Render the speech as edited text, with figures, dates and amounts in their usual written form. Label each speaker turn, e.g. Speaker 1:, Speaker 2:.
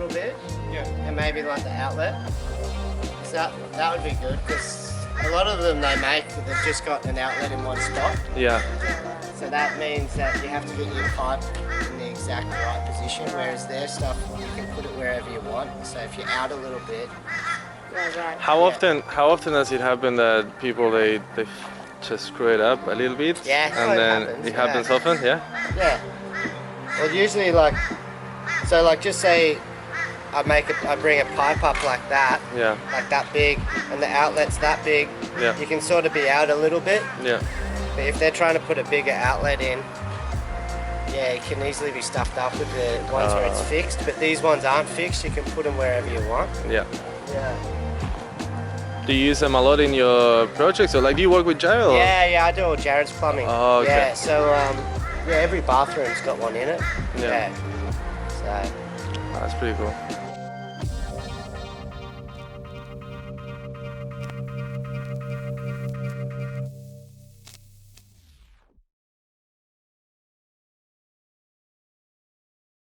Speaker 1: little bit.
Speaker 2: Yeah.
Speaker 1: And maybe like the outlet. So that would be good because a lot of them they've just got an outlet in one spot.
Speaker 3: Yeah.
Speaker 1: So that means that you have to get your pipe in the exact right position, whereas their stuff, you can put it wherever you want. So if you're out a little bit.
Speaker 4: Right.
Speaker 3: How often does it happen that people they just screw it up a little bit?
Speaker 1: Yeah,
Speaker 3: and then
Speaker 1: happens,
Speaker 3: it happens often, yeah?
Speaker 1: Yeah. Well, usually just say I bring a pipe up like that.
Speaker 3: Yeah.
Speaker 1: Like that big, and the outlet's that big.
Speaker 3: Yeah.
Speaker 1: You can sort of be out a little bit.
Speaker 3: Yeah.
Speaker 1: But if they're trying to put a bigger outlet in, yeah, it can easily be stuffed up with the ones where it's fixed. But these ones aren't fixed. You can put them wherever you want.
Speaker 3: Yeah.
Speaker 1: Yeah.
Speaker 3: Do you use them a lot in your projects, or like do you work with Jared? Or?
Speaker 1: Yeah, I do all Jared's plumbing.
Speaker 3: Oh, okay.
Speaker 1: Yeah, so every bathroom's got one in it.
Speaker 3: Yeah.
Speaker 1: So
Speaker 3: That's pretty cool.